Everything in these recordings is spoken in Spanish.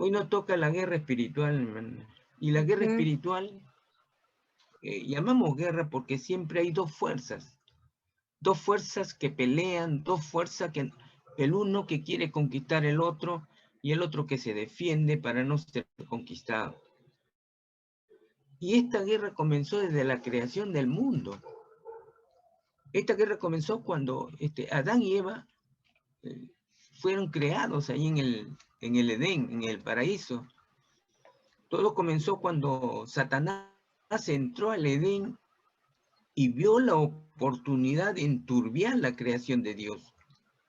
Hoy nos toca la guerra espiritual, hermano. Y la guerra espiritual, llamamos guerra porque siempre hay dos fuerzas que pelean, dos fuerzas que el uno que quiere conquistar el otro y el otro que se defiende para no ser conquistado. Y esta guerra comenzó desde la creación del mundo. Esta guerra comenzó cuando Adán y Eva fueron creados ahí en el Edén, en el paraíso. Todo comenzó cuando Satanás entró al Edén y vio la oportunidad de enturbiar la creación de Dios.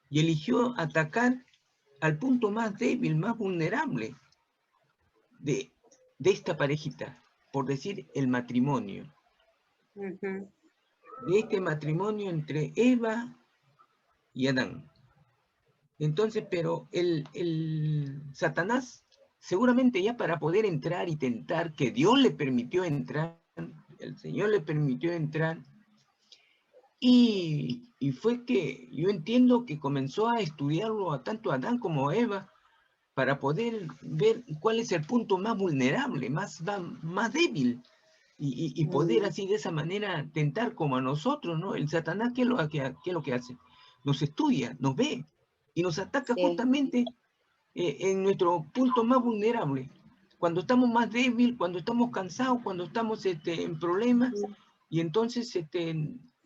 Y eligió atacar al punto más débil, más vulnerable de esta parejita, por decir el matrimonio. De este matrimonio entre Eva y Adán. Entonces, pero el Satanás, seguramente ya para poder entrar y tentar, que Dios le permitió entrar, el Señor le permitió entrar, y fue que yo entiendo que comenzó a estudiarlo a tanto Adán como a Eva, para poder ver cuál es el punto más vulnerable, más débil, y poder así de esa manera tentar como a nosotros, ¿no? El Satanás, ¿qué es lo que hace? Nos estudia, nos ve, y nos ataca justamente en nuestro punto más vulnerable. Cuando estamos más débiles, cuando estamos cansados, cuando estamos en problemas, y entonces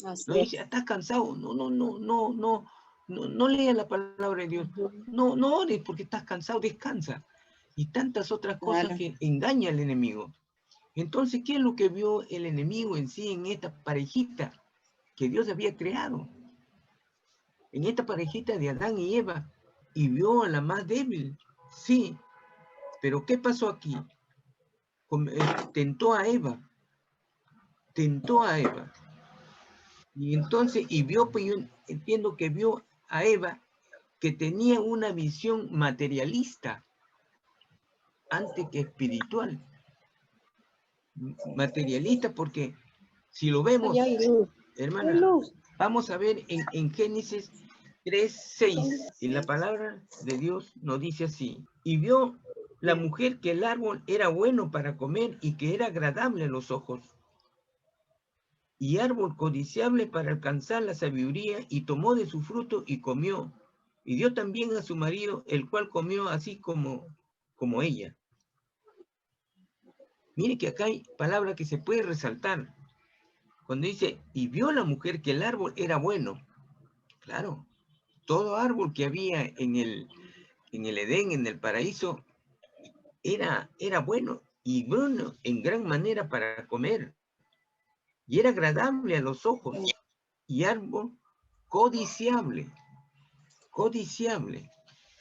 nos dice, estás cansado, no leas la palabra de Dios, no ores porque estás cansado, descansa. Y tantas otras cosas que engaña al enemigo. Entonces, ¿qué es lo que vio el enemigo en sí, en esta parejita que Dios había creado? En esta parejita de Adán y Eva, y vio a la más débil, sí, pero ¿qué pasó aquí? Tentó a Eva, y entonces, vio, pues yo entiendo que vio a Eva que tenía una visión materialista antes que espiritual. Materialista porque si lo vemos, hermana, vamos a ver en Génesis 3:6, y la palabra de Dios nos dice así: y vio la mujer que el árbol era bueno para comer y que era agradable a los ojos, y árbol codiciable para alcanzar la sabiduría, y tomó de su fruto y comió, y dio también a su marido, el cual comió así como ella. Mire que acá hay palabra que se puede resaltar. Cuando dice, y vio la mujer que el árbol era bueno. Claro, todo árbol que había en el Edén, en el paraíso, era bueno, y bueno en gran manera para comer, y era agradable a los ojos, y árbol codiciable.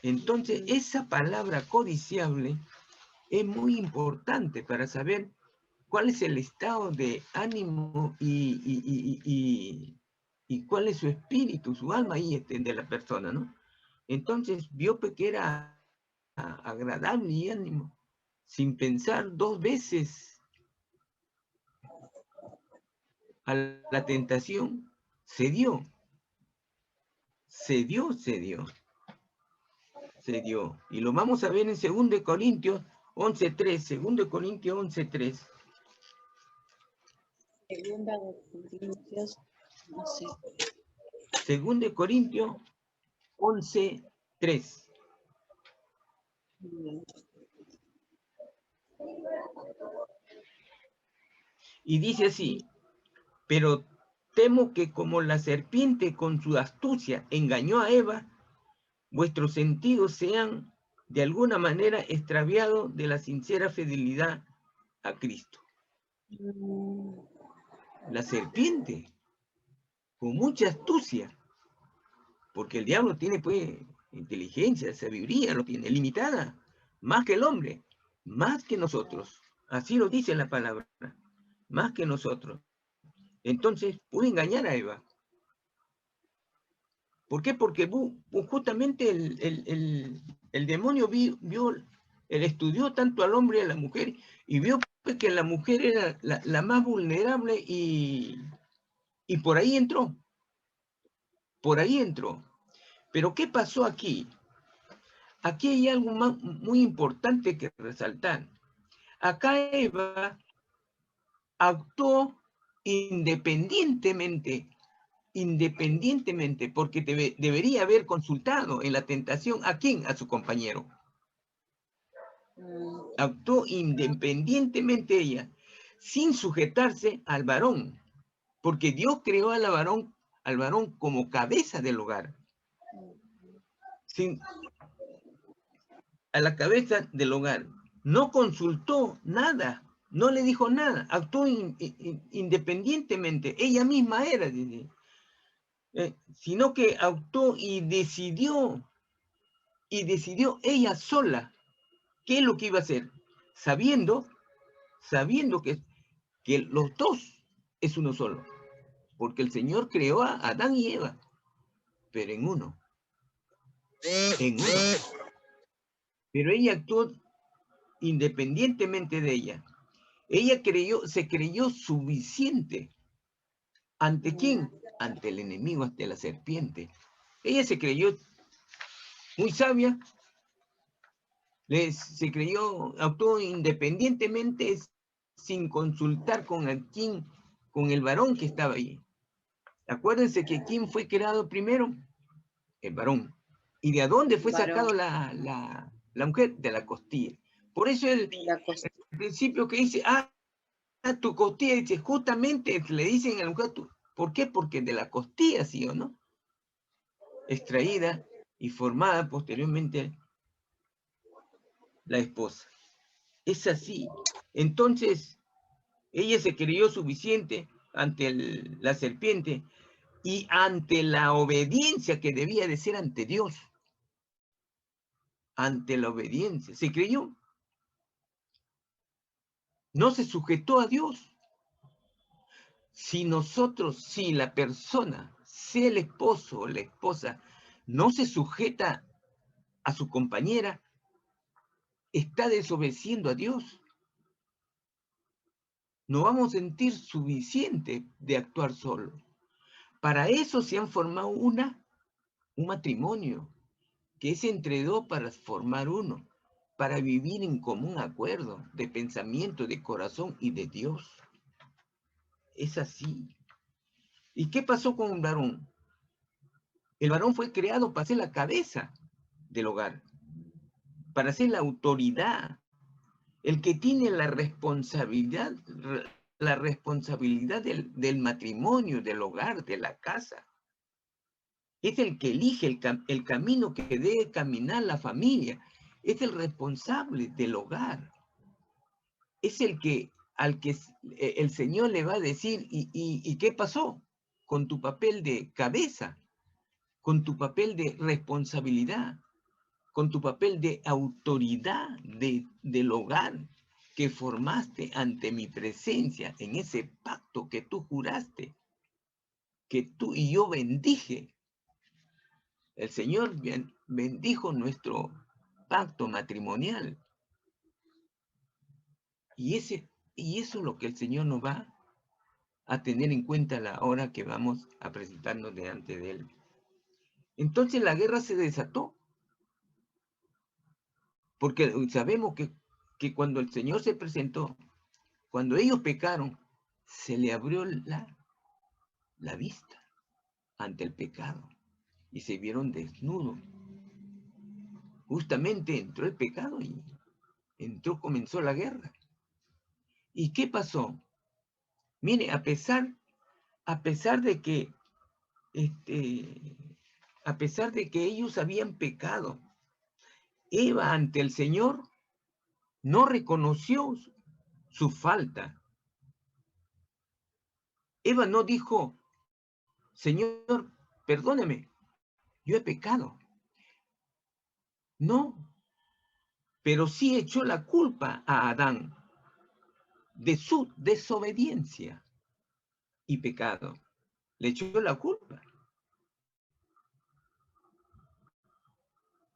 Entonces, esa palabra codiciable es muy importante para saber cuál es el estado de ánimo y cuál es su espíritu, su alma ahí de la persona, ¿no? Entonces vio que era agradable y ánimo, sin pensar dos veces a la tentación, se dio. Y lo vamos a ver en 2 Corintios 11:3, 2 Corintios 11:3. Segunda de Corintios, no sé. 2 Corintios 11:3. Y dice así: pero temo que como la serpiente con su astucia engañó a Eva, vuestros sentidos sean de alguna manera extraviados de la sincera fidelidad a Cristo. La serpiente, con mucha astucia, porque el diablo tiene pues inteligencia, sabiduría, lo tiene limitada, más que el hombre, más que nosotros. Así lo dice la palabra, más que nosotros. Entonces pudo engañar a Eva. ¿Por qué? Porque justamente el demonio estudió tanto al hombre y a la mujer, y vio que la mujer era la más vulnerable, y por ahí entró. Pero ¿qué pasó aquí? aquí hay algo muy importante que resaltar. Acá Eva actuó independientemente, porque debería haber consultado en la tentación ¿a quién? A su compañero. Actuó independientemente ella, sin sujetarse al varón, porque Dios creó al varón como cabeza del hogar. A la cabeza del hogar. No consultó nada, no le dijo nada, actuó independientemente. Ella misma era, sino que actuó y decidió ella sola qué es lo que iba a hacer, sabiendo que los dos es uno solo, porque el Señor creó a Adán y Eva, pero en uno. Pero ella actuó independientemente de ella. Ella se creyó suficiente. ¿Ante quién? Ante el enemigo, ante la serpiente. Ella se creyó muy sabia, se creyó, actuó independientemente, sin consultar con el varón que estaba allí. Acuérdense que ¿quién fue creado primero? El varón. ¿Y de dónde fue sacado la mujer? De la costilla. Por eso el principio que dice, tu costilla, dice, justamente le dicen a la mujer, ¿por qué? Porque de la costilla, ¿sí o no? Extraída y formada posteriormente la esposa. Es así. Entonces, ella se creyó suficiente ante la serpiente y ante la obediencia que debía de ser ante Dios. Ante la obediencia. Se creyó. No se sujetó a Dios. Si la persona, sea el esposo o la esposa, no se sujeta a su compañera, está desobedeciendo a Dios. No vamos a sentir suficiente de actuar solo. Para eso se han formado un matrimonio, que es entre dos para formar uno, para vivir en común acuerdo de pensamiento, de corazón y de Dios. Es así. ¿Y qué pasó con el varón? El varón fue creado para ser la cabeza del hogar, para ser la autoridad, el que tiene la responsabilidad del matrimonio, del hogar, de la casa. Es el que elige el camino que debe caminar la familia. Es el responsable del hogar. Es al que el Señor le va a decir, ¿y qué pasó con tu papel de cabeza? Con tu papel de responsabilidad, con tu papel de autoridad del hogar que formaste ante mi presencia en ese pacto que tú juraste, que tú y yo bendije. El Señor bendijo nuestro pacto matrimonial. Y eso es lo que el Señor nos va a tener en cuenta a la hora que vamos a presentarnos delante de Él. Entonces la guerra se desató. Porque sabemos que cuando el Señor se presentó, cuando ellos pecaron, se le abrió la vista ante el pecado y se vieron desnudos. Justamente entró el pecado y comenzó la guerra. ¿Y qué pasó? Mire, a pesar de que ellos habían pecado, Eva ante el Señor no reconoció su falta. Eva no dijo, Señor, perdóneme, yo he pecado. No, pero sí echó la culpa a Adán de su desobediencia y pecado. Le echó la culpa.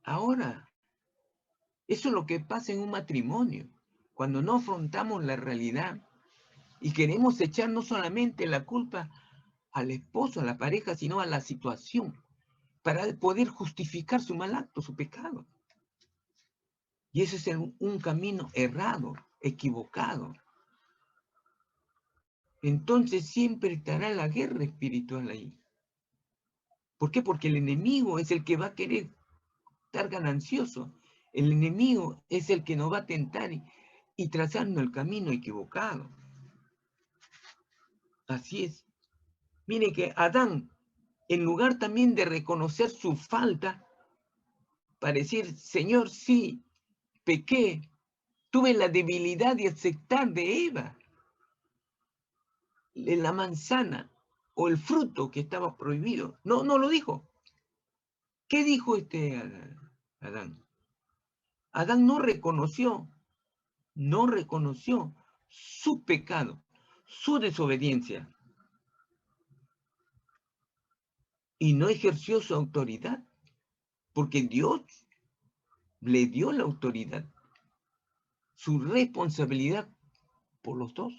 Ahora, eso es lo que pasa en un matrimonio, cuando no afrontamos la realidad y queremos echar no solamente la culpa al esposo, a la pareja, sino a la situación, para poder justificar su mal acto, su pecado. Y eso es un camino errado, equivocado. Entonces siempre estará la guerra espiritual ahí. ¿Por qué? Porque el enemigo es el que va a querer estar ganancioso. El enemigo es el que nos va a tentar y trazarnos el camino equivocado. Así es. Mire que Adán, en lugar también de reconocer su falta, para decir, Señor, sí, pequé, tuve la debilidad de aceptar de Eva la manzana o el fruto que estaba prohibido. No, no lo dijo. ¿Qué dijo Adán? Adán no reconoció su pecado, su desobediencia, y no ejerció su autoridad, porque Dios le dio la autoridad, su responsabilidad por los dos.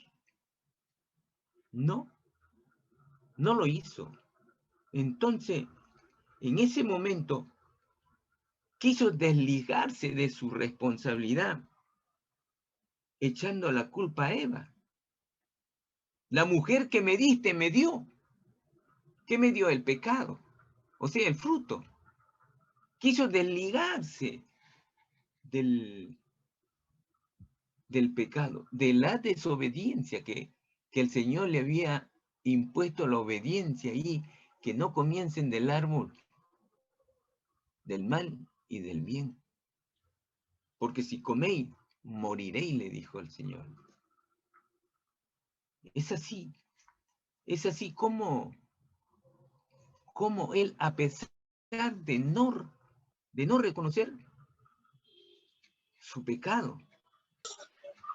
No, no lo hizo. Entonces, en ese momento, quiso desligarse de su responsabilidad, echando la culpa a Eva. La mujer que me diste me dio. ¿Qué me dio? El pecado, o sea, el fruto. Quiso desligarse del pecado, de la desobediencia que el Señor le había impuesto la obediencia y que no comiencen del árbol del mal y del bien. Porque si coméis, moriréis, le dijo el Señor. Es así como él, a pesar de no reconocer su pecado,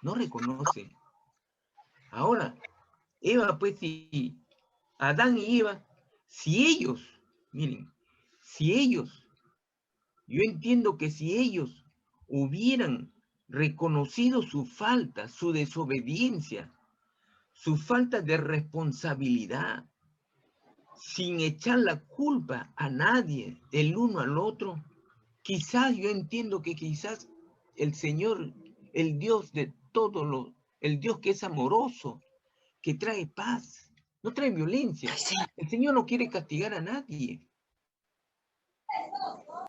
no reconoce. Ahora, Eva, pues, si Adán y Eva, si ellos, miren, yo entiendo que si ellos hubieran reconocido su falta, su desobediencia, su falta de responsabilidad, sin echar la culpa a nadie, el uno al otro, quizás yo entiendo que quizás el Señor, el Dios de todo el Dios que es amoroso, que trae paz, no trae violencia. Sí. El Señor no quiere castigar a nadie.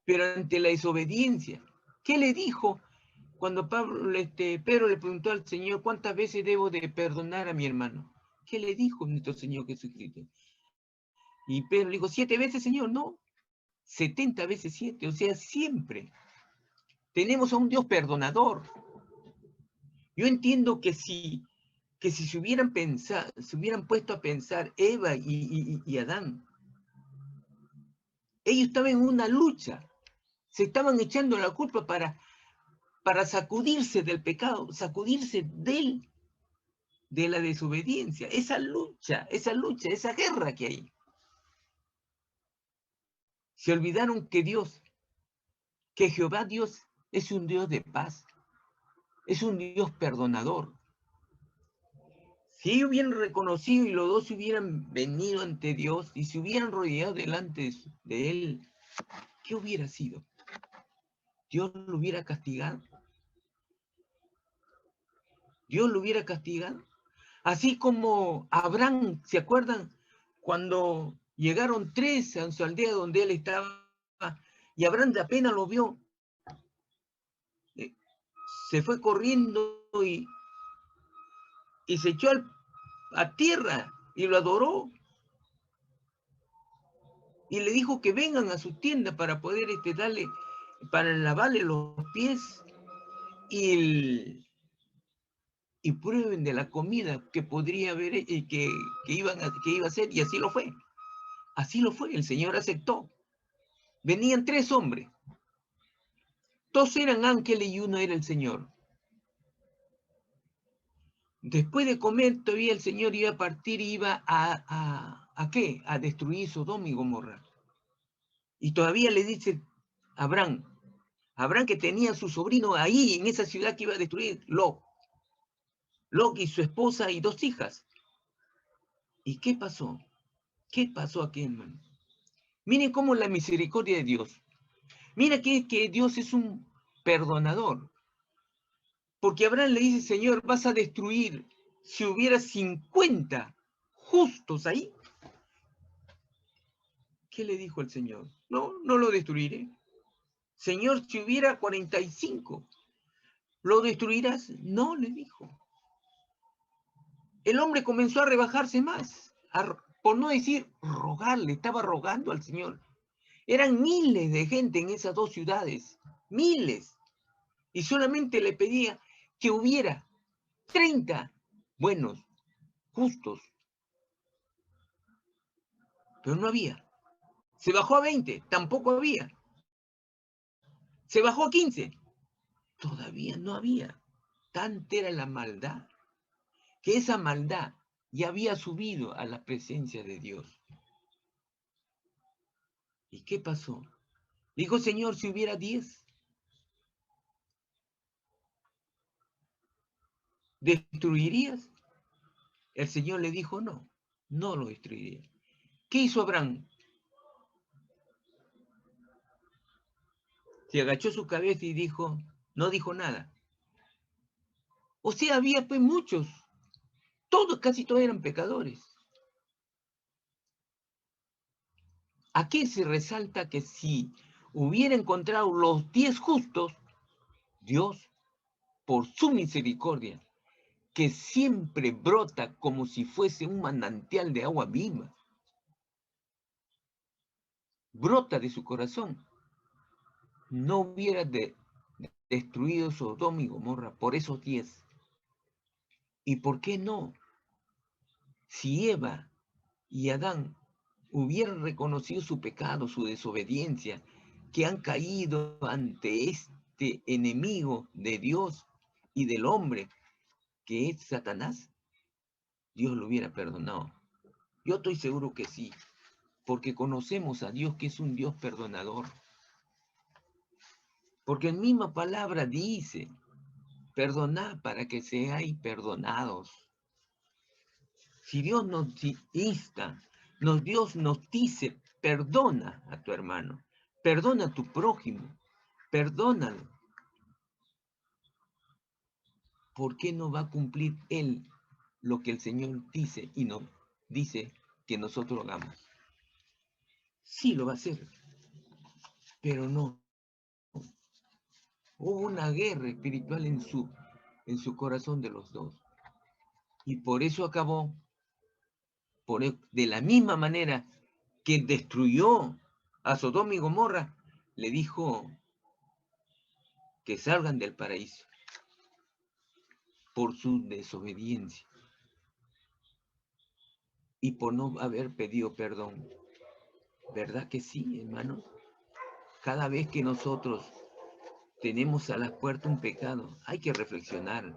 Pero ante la desobediencia, ¿qué le dijo cuando Pedro le preguntó al Señor cuántas veces debo de perdonar a mi hermano? ¿Qué le dijo nuestro Señor Jesucristo? Y Pedro le dijo, 7 veces, Señor, no, 70 veces 7, o sea, siempre. Tenemos a un Dios perdonador. Yo entiendo que si se hubieran puesto a pensar Eva y Adán, ellos estaban en una lucha, se estaban echando la culpa para sacudirse del pecado, sacudirse de la desobediencia, esa lucha, esa guerra que hay. Se olvidaron que Jehová Dios es un Dios de paz, es un Dios perdonador. Si ellos hubieran reconocido y los dos hubieran venido ante Dios y se hubieran rodeado delante de Él, ¿qué hubiera sido? ¿Dios lo hubiera castigado? ¿Dios lo hubiera castigado? Así como Abraham, ¿se acuerdan? Cuando llegaron 3 a su aldea donde él estaba, y Abraham de apenas lo vio, se fue corriendo y se echó a tierra y lo adoró. Y le dijo que vengan a su tienda para poder para lavarle los pies y prueben de la comida que podría haber y que iba a hacer, y así lo fue. Así lo fue, el Señor aceptó. Venían 3 hombres. 2 eran ángeles y 1 era el Señor. Después de comer, todavía el Señor iba a partir y iba ¿a qué? A destruir Sodoma y Gomorra. Y todavía le dice Abraham que tenía a su sobrino ahí, en esa ciudad que iba a destruir, Lot y su esposa y 2 hijas. ¿Y qué pasó? ¿Qué pasó aquí, hermano? Miren cómo la misericordia de Dios. Mira que Dios es un perdonador. Porque Abraham le dice, Señor, vas a destruir. Si hubiera 50 justos ahí, ¿qué le dijo el Señor? No, no lo destruiré. Señor, si hubiera 45, ¿lo destruirás? No, le dijo. El hombre comenzó a rebajarse más, por no decir rogarle, estaba rogando al Señor. Eran miles de gente en esas dos ciudades, miles. Y solamente le pedía que hubiera 30 buenos, justos. Pero no había. Se bajó a 20, tampoco había. Se bajó a 15, todavía no había. Tanta era la maldad, que esa maldad ya había subido a la presencia de Dios. ¿Y qué pasó? Dijo, Señor, si hubiera 10, ¿destruirías? El Señor le dijo, no, no lo destruiría. ¿Qué hizo Abraham? Se agachó su cabeza y dijo, no dijo nada. O sea, había pues muchos, todos, casi todos eran pecadores. Aquí se resalta que si hubiera encontrado los 10 justos, Dios, por su misericordia, que siempre brota como si fuese un manantial de agua viva, brota de su corazón, no hubiera destruido Sodoma y Gomorra por esos 10. ¿Y por qué no? Si Eva y Adán hubieran reconocido su pecado, su desobediencia, que han caído ante este enemigo de Dios y del hombre, que es Satanás, Dios lo hubiera perdonado. Yo estoy seguro que sí, porque conocemos a Dios, que es un Dios perdonador. Porque en misma palabra dice, perdonad para que seáis perdonados. Si Dios nos insta, Dios nos dice, perdona a tu hermano, perdona a tu prójimo, perdónalo. ¿Por qué no va a cumplir Él lo que el Señor dice y nos dice que nosotros hagamos? Sí lo va a hacer, pero no. Hubo una guerra espiritual en su corazón de los dos. Y por eso acabó, de la misma manera que destruyó a Sodoma y Gomorra, le dijo que salgan del paraíso por su desobediencia y por no haber pedido perdón. ¿Verdad que sí, hermano? Cada vez que nosotros tenemos a las puertas un pecado, hay que reflexionar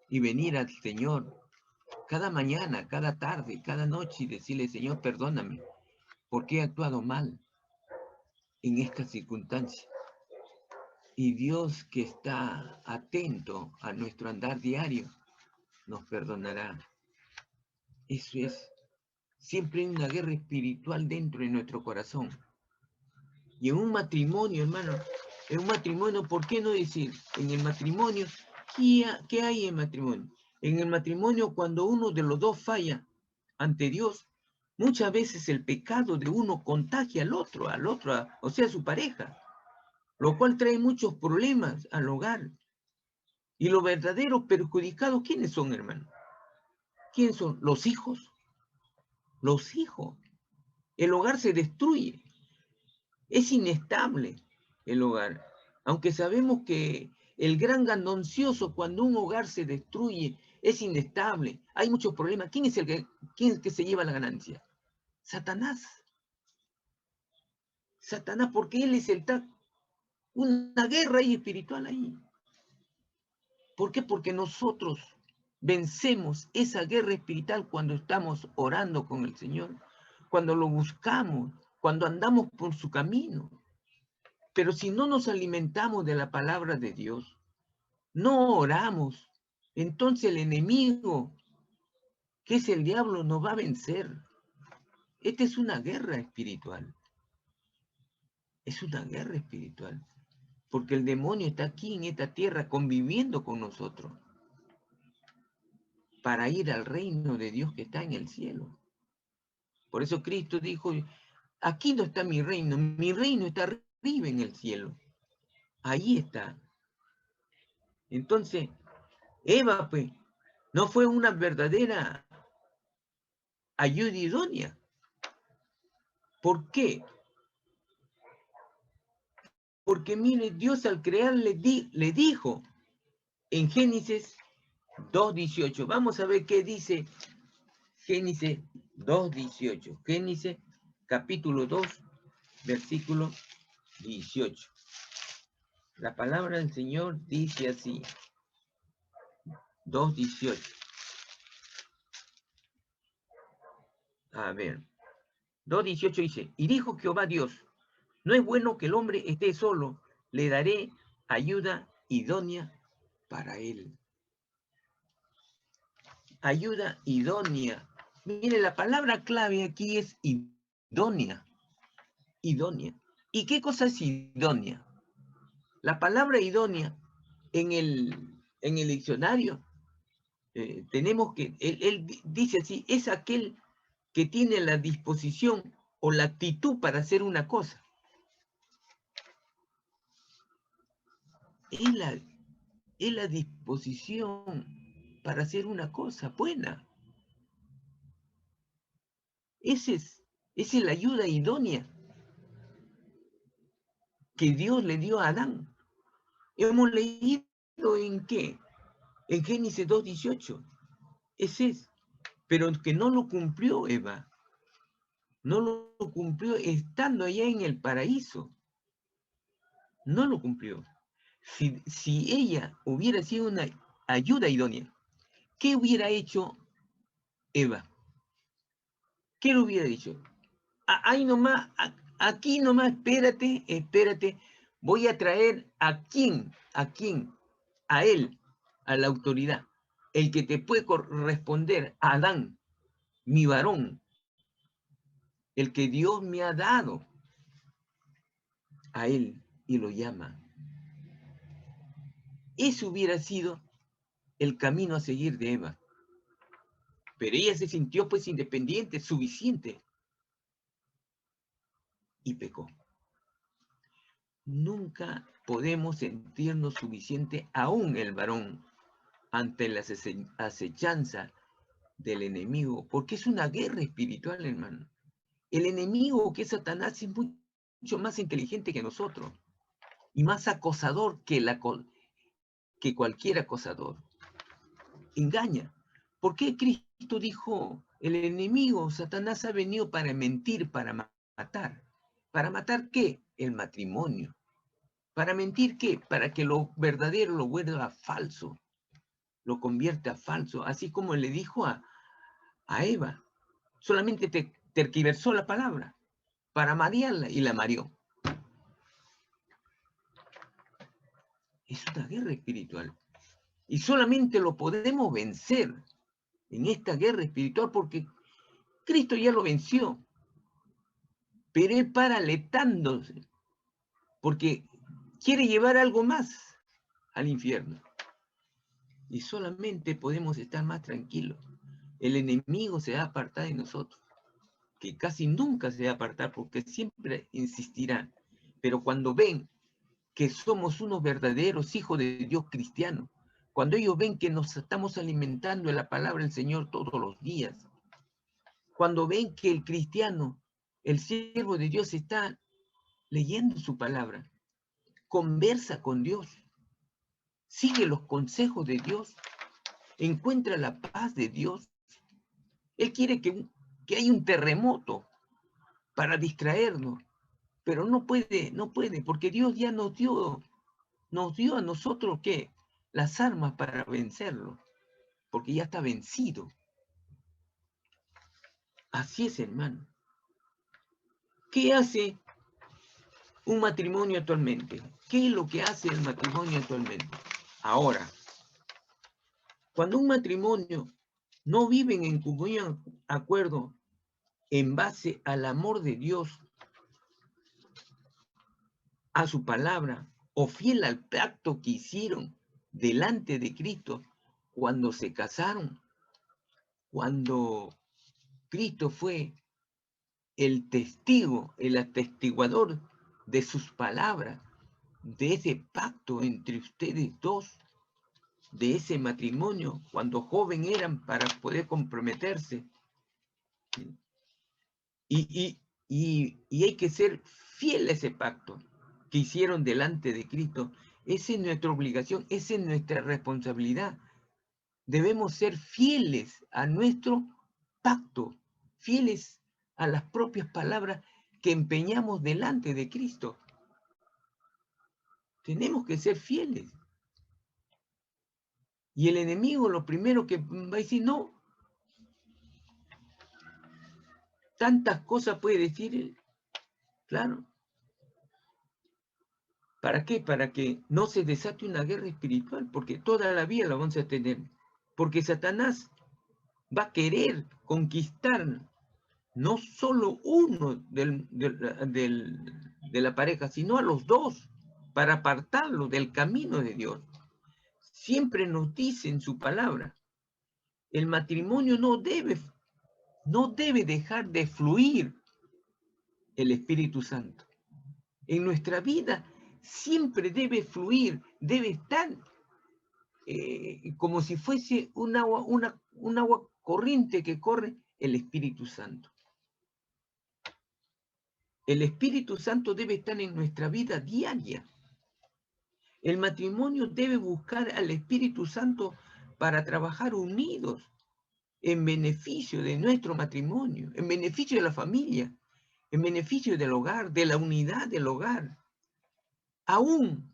y venir al Señor cada mañana, cada tarde, cada noche y decirle, Señor, perdóname, porque he actuado mal en esta circunstancia. Y Dios, que está atento a nuestro andar diario, nos perdonará. Eso es. Siempre hay una guerra espiritual dentro de nuestro corazón. Y en un matrimonio, hermano, en un matrimonio, ¿por qué no decir? En el matrimonio, ¿qué hay en matrimonio? En el matrimonio, cuando uno de los dos falla ante Dios, muchas veces el pecado de uno contagia al otro, o sea, a su pareja, lo cual trae muchos problemas al hogar. Y los verdaderos perjudicados, ¿quiénes son, hermano? ¿Quiénes son? Los hijos. Los hijos. El hogar se destruye. Es inestable el hogar. Aunque sabemos que el gran ganancioso, cuando un hogar se destruye, es inestable. Hay muchos problemas. ¿Quién es el que se lleva la ganancia? Satanás. Satanás, porque él es una guerra ahí espiritual ahí. ¿Por qué? Porque nosotros vencemos esa guerra espiritual cuando estamos orando con el Señor, cuando lo buscamos, cuando andamos por su camino. Pero si no nos alimentamos de la palabra de Dios, no oramos, entonces el enemigo, que es el diablo, nos va a vencer. Esta es una guerra espiritual. Es una guerra espiritual. Porque el demonio está aquí en esta tierra conviviendo con nosotros para ir al reino de Dios que está en el cielo. Por eso Cristo dijo, aquí no está mi reino está arriba en el cielo. Ahí está. Entonces, Eva, pues, no fue una verdadera ayuda idónea. ¿Por qué? Porque mire, Dios al crear le dijo en Génesis 2:18. Vamos a ver qué dice Génesis 2:18. Génesis capítulo 2, versículo 18. La palabra del Señor dice así. 2:18. A ver. 2:18 dice, y dijo Jehová Dios, no es bueno que el hombre esté solo, le daré ayuda idónea para él. Ayuda idónea. Mire, la palabra clave aquí es idónea. Idónea. ¿Y qué cosa es idónea? La palabra idónea en el diccionario tenemos que, él dice así, es aquel que tiene la disposición o la actitud para hacer una cosa. Es la disposición para hacer una cosa buena. Esa es la ayuda idónea que Dios le dio a Adán. Hemos leído en qué? En Génesis 2:18. Ese es. Pero que no lo cumplió Eva. No lo cumplió estando allá en el paraíso. No lo cumplió. Si ella hubiera sido una ayuda idónea, ¿qué hubiera hecho Eva? ¿Qué le hubiera dicho? Ahí nomás, aquí nomás, espérate, voy a traer a quién, a él, a la autoridad, el que te puede corresponder, a Adán, mi varón, el que Dios me ha dado, a él, y lo llama. Ese hubiera sido el camino a seguir de Eva. Pero ella se sintió pues independiente, suficiente, y pecó. Nunca podemos sentirnos suficiente, aún el varón, ante la acechanza del enemigo, porque es una guerra espiritual, hermano. El enemigo, que es Satanás, es mucho más inteligente que nosotros y más acosador que cualquier acosador. Engaña. ¿Por qué Cristo dijo, el enemigo, Satanás, ha venido para mentir, para matar? ¿Para matar qué? El matrimonio. ¿Para mentir qué? Para que lo verdadero lo vuelva falso, lo convierta falso, así como le dijo a Eva. Solamente tergiversó la palabra para marearla y la mareó. Es una guerra espiritual. Y solamente lo podemos vencer en esta guerra espiritual porque Cristo ya lo venció. Pero él para aletándose porque quiere llevar algo más al infierno. Y solamente podemos estar más tranquilos. El enemigo se va a apartar de nosotros, que casi nunca se va a apartar porque siempre insistirá. Pero cuando ven que somos unos verdaderos hijos de Dios cristianos, cuando ellos ven que nos estamos alimentando de la palabra del Señor todos los días, cuando ven que el cristiano, el siervo de Dios, está leyendo su palabra, conversa con Dios, sigue los consejos de Dios, encuentra la paz de Dios. Él quiere que haya un terremoto para distraernos, pero no puede, porque Dios ya nos dio a nosotros, ¿qué? Las armas para vencerlo, porque ya está vencido. Así es, hermano. ¿Qué hace un matrimonio actualmente? ¿Qué es lo que hace el matrimonio actualmente? Ahora, cuando un matrimonio no vive en comunión, acuerdo, en base al amor de Dios, a su palabra, o fiel al pacto que hicieron delante de Cristo cuando se casaron, cuando Cristo fue el testigo, el atestiguador de sus palabras, de ese pacto entre ustedes dos, de ese matrimonio, cuando joven eran para poder comprometerse. Y hay que ser fiel a ese pacto que hicieron delante de Cristo. Esa es nuestra obligación, esa es nuestra responsabilidad. Debemos ser fieles a nuestro pacto, fieles a las propias palabras que empeñamos delante de Cristo. Tenemos que ser fieles. Y el enemigo lo primero que va a decir, no, tantas cosas puede decir él. Claro. ¿Para qué? Para que no se desate una guerra espiritual, porque toda la vida la vamos a tener. Porque Satanás va a querer conquistar no solo uno de la pareja, sino a los dos, para apartarlo del camino de Dios. Siempre nos dice en su palabra, el matrimonio no debe dejar de fluir el Espíritu Santo. En nuestra vida siempre debe fluir, debe estar como si fuese un agua corriente que corre el Espíritu Santo. El Espíritu Santo debe estar en nuestra vida diaria. El matrimonio debe buscar al Espíritu Santo para trabajar unidos en beneficio de nuestro matrimonio, en beneficio de la familia, en beneficio del hogar, de la unidad del hogar. Aún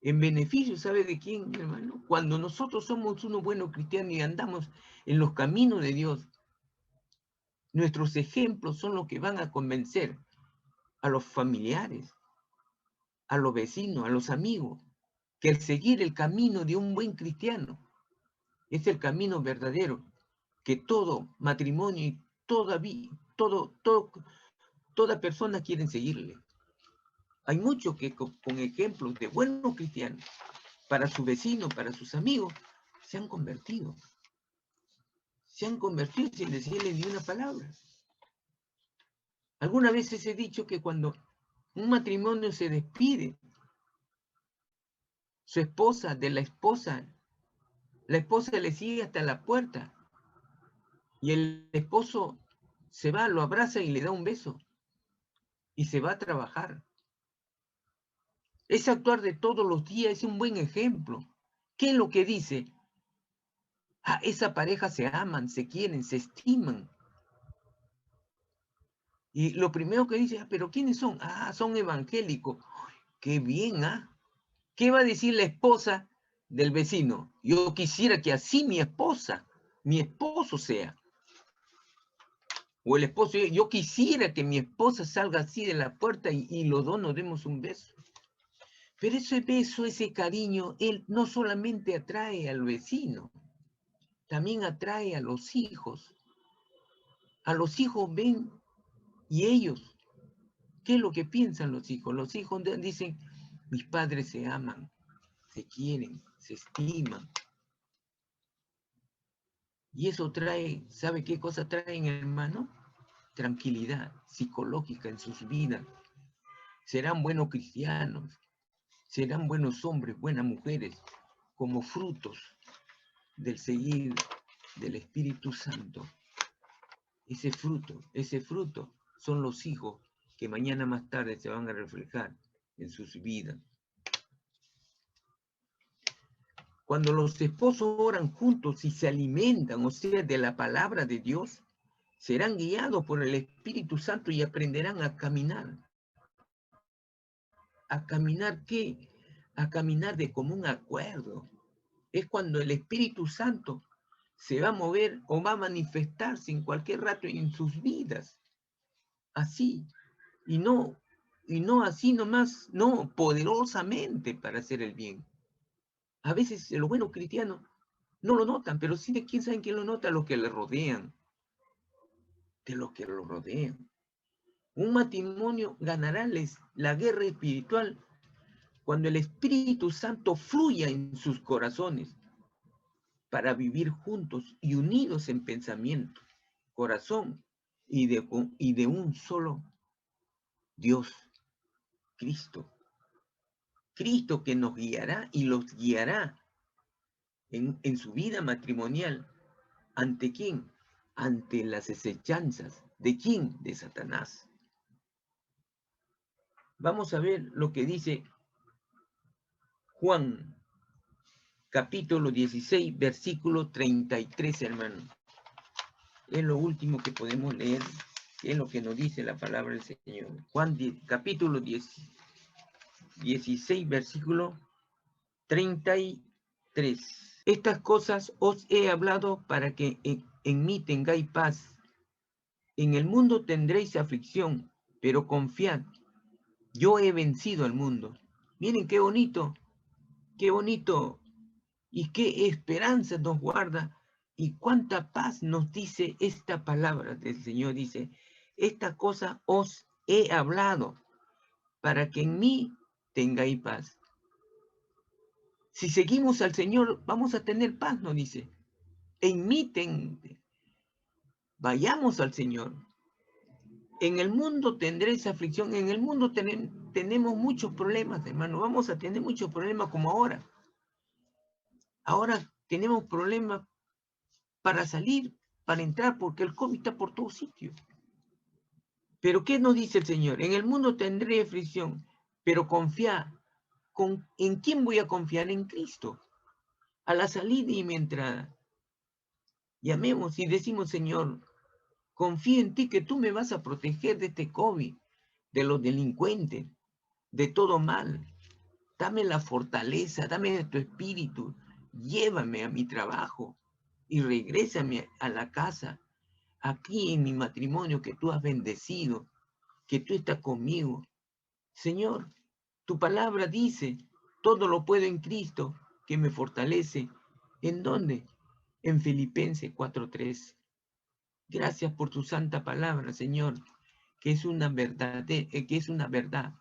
en beneficio, ¿sabe de quién, hermano? Cuando nosotros somos unos buenos cristianos y andamos en los caminos de Dios, nuestros ejemplos son los que van a convencer a los familiares, a los vecinos, a los amigos, que el seguir el camino de un buen cristiano es el camino verdadero, que todo matrimonio y toda persona quieren seguirle. Hay muchos que con ejemplos de buenos cristianos, para su vecino, para sus amigos, se han convertido. Se han convertido sin decirle ni una palabra. Algunas veces he dicho que cuando un matrimonio se despide, su esposa de la esposa le sigue hasta la puerta y el esposo se va, lo abraza y le da un beso y se va a trabajar. Ese actuar de todos los días es un buen ejemplo. ¿Qué es lo que dice? Ah, esa pareja se aman, se quieren, se estiman. Y lo primero que dice, pero ¿quiénes son? Ah, son evangélicos. ¡Qué bien, ah! ¿Qué va a decir la esposa del vecino? Yo quisiera que así mi esposo sea. O el esposo, yo quisiera que mi esposa salga así de la puerta y los dos nos demos un beso. Pero ese beso, ese cariño, él no solamente atrae al vecino, también atrae a los hijos. A los hijos ven y ellos, ¿qué es lo que piensan los hijos? Los hijos dicen, mis padres se aman, se quieren, se estiman. Y eso trae, ¿sabe qué cosa trae, hermano? Tranquilidad psicológica en sus vidas. Serán buenos cristianos, serán buenos hombres, buenas mujeres, como frutos del seguir del Espíritu Santo. Ese fruto son los hijos que mañana más tarde se van a reflejar en sus vidas. Cuando los esposos oran juntos y se alimentan, o sea, de la palabra de Dios, serán guiados por el Espíritu Santo y aprenderán a caminar. ¿A caminar qué? A caminar de común acuerdo. Es cuando el Espíritu Santo se va a mover o va a manifestarse en cualquier rato en sus vidas. Así. Y no así nomás, no, poderosamente para hacer el bien. A veces los buenos cristianos no lo notan, pero sí de quién saben quién lo nota, los que le rodean. De los que lo rodean. Un matrimonio ganará la guerra espiritual cuando el Espíritu Santo fluya en sus corazones para vivir juntos y unidos en pensamiento, corazón y de un solo Dios, Cristo. Cristo que nos guiará y los guiará en su vida matrimonial. ¿Ante quién? Ante las acechanzas. ¿De quién? De Satanás. Vamos a ver lo que dice Juan, capítulo 16, versículo 33, hermano. Es lo último que podemos leer, que es lo que nos dice la palabra del Señor. Juan, capítulo 16, versículo 33. Estas cosas os he hablado para que en mí tengáis paz. En el mundo tendréis aflicción, pero confiad, yo he vencido al mundo. Miren qué bonito y qué esperanza nos guarda y cuánta paz nos dice esta palabra del Señor. Dice, esta cosa os he hablado para que en mí tengáis paz. Si seguimos al Señor, vamos a tener paz, nos dice. En mí vayamos al Señor. En el mundo tendréis aflicción, en el mundo tenemos muchos problemas, hermano. Vamos a tener muchos problemas como ahora. Ahora tenemos problemas para salir, para entrar, porque el COVID está por todos sitios. Pero ¿qué nos dice el Señor? En el mundo tendré aflicción, pero confía. ¿En quién voy a confiar? En Cristo. A la salida y mi entrada. Llamemos y decimos, Señor, confío en ti que tú me vas a proteger de este COVID, de los delincuentes, de todo mal. Dame la fortaleza, dame tu espíritu. Llévame a mi trabajo y regrésame a la casa, aquí en mi matrimonio que tú has bendecido, que tú estás conmigo. Señor, tu palabra dice, todo lo puedo en Cristo que me fortalece. ¿En dónde? En Filipenses 4:3. Gracias por tu santa palabra, Señor, que es una verdad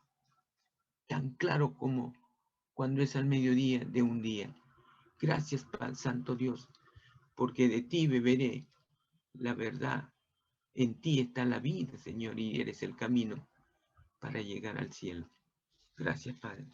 tan claro como cuando es al mediodía de un día. Gracias, Santo Dios, porque de ti beberé la verdad. En ti está la vida, Señor, y eres el camino para llegar al cielo. Gracias, Padre.